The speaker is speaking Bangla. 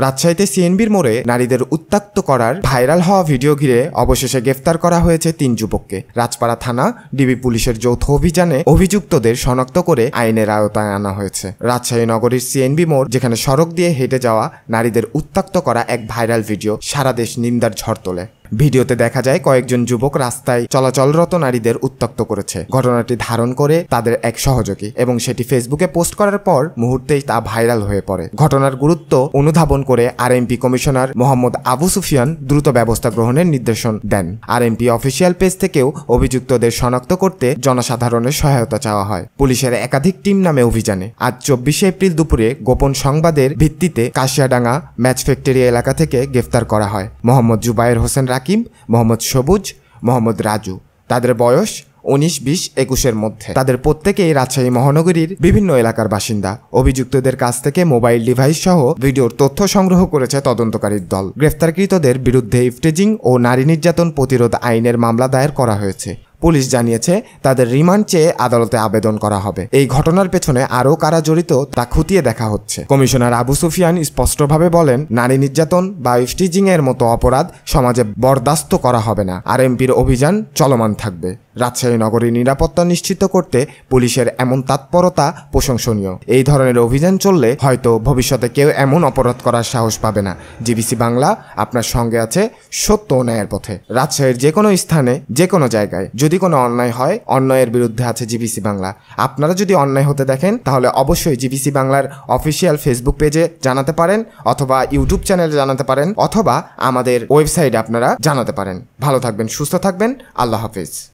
রাজশাহীতে সিএনবির মোড়ে নারীদের উত্ত্যক্ত করার ভাইরাল হওয়া ভিডিও ঘিরে অবশেষে গ্রেফতার করা হয়েছে ৩ যুবককে। রাজপাড়া থানা ডিবি পুলিশের যৌথ অভিযানে অভিযুক্তদের শনাক্ত করে আইনের আওতায় আনা হয়েছে। রাজশাহী নগরীর সিএনবি মোড়, যেখানে সড়ক দিয়ে হেঁটে যাওয়া নারীদের উত্ত্যক্ত করা এক ভাইরাল ভিডিও সারা দেশ নিন্দার ঝড় তোলে। ভিডিওতে দেখা যায় কয়েকজন যুবক রাস্তায় চলাচলরত নারীদের উত্ত্যক্ত করেছে। ঘটনাটি ধারণ করে তাদের এক সহযোগী এবং সেটি ফেসবুকে পোস্ট করার পর মুহূর্তেই তা ভাইরাল হয়ে পড়ে। ঘটনার গুরুত্ব অনুধাবন করে আরএমপি কমিশনার মোহাম্মদ আবু সুফিয়ান দ্রুত ব্যবস্থা গ্রহণের নির্দেশন দেন। আরএমপি অফিসিয়াল পেজ থেকেও অভিযুক্তদের শনাক্ত করতে জনসাধারণের সহায়তা চাওয়া হয়। পুলিশের একাধিক টিম নামে অভিযানে আজ ২৪শে এপ্রিল দুপুরে গোপন সংবাদের ভিত্তিতে কাশিয়াডাঙ্গা ম্যাচ ফ্যাক্টরি এলাকা থেকে গ্রেফতার করা হয় মোহাম্মদ জুবায়ের হোসেন রাকিব, মোহাম্মদ সবুজ, মোহাম্মদ রাজু। তাদের বয়স ১৯, ২০, ২১-এর মধ্যে। তাদের প্রত্যেকেই রাজশাহী মহানগরীর বিভিন্ন এলাকার বাসিন্দা। অভিযুক্তদের কাছ থেকে মোবাইল ডিভাইস সহ ভিডিওর তথ্য সংগ্রহ করেছে তদন্তকারীর দল। গ্রেফতারকৃতদের বিরুদ্ধে ইফটেজিং ও নারী নির্যাতন প্রতিরোধ আইনের মামলা দায়ের করা হয়েছে। পুলিশ জানিয়েছে তাদের রিমান্ড চেয়ে আদালতে আবেদন করা হবে। এই ঘটনার পেছনে আরও কারা জড়িত তা খতিয়ে দেখা হচ্ছে। কমিশনার আবু সুফিয়ান স্পষ্টভাবে বলেন, নারী নির্যাতন বা ইফটিজিং এর মতো অপরাধ সমাজে বরদাস্ত করা হবে না। আরএমপির অভিযান চলমান থাকবে। রাজশাহী নগরীর নিরাপত্তা নিশ্চিত করতে পুলিশের এমন তৎপরতা প্রশংসনীয়। এই ধরনের অভিযান চললে হয়তো ভবিষ্যতে কেউ এমন অপরাধ করার সাহস পাবে না। জিবিসি বাংলা আপনার সঙ্গে আছে সত্য ও ন্যায়ের পথে। রাজশাহীর যে কোনো স্থানে, যে কোনো জায়গায় যদি কোনো অন্যায় হয়, অন্যায়ের বিরুদ্ধে আছে জিবিসি বাংলা। আপনারা যদি অন্যায় হতে দেখেন তাহলে অবশ্যই জিবিসি বাংলার অফিসিয়াল ফেসবুক পেজে জানাতে পারেন, অথবা ইউটিউব চ্যানেলে জানাতে পারেন, অথবা আমাদের ওয়েবসাইটে আপনারা জানাতে পারেন। ভালো থাকবেন, সুস্থ থাকবেন। আল্লাহ হাফেজ।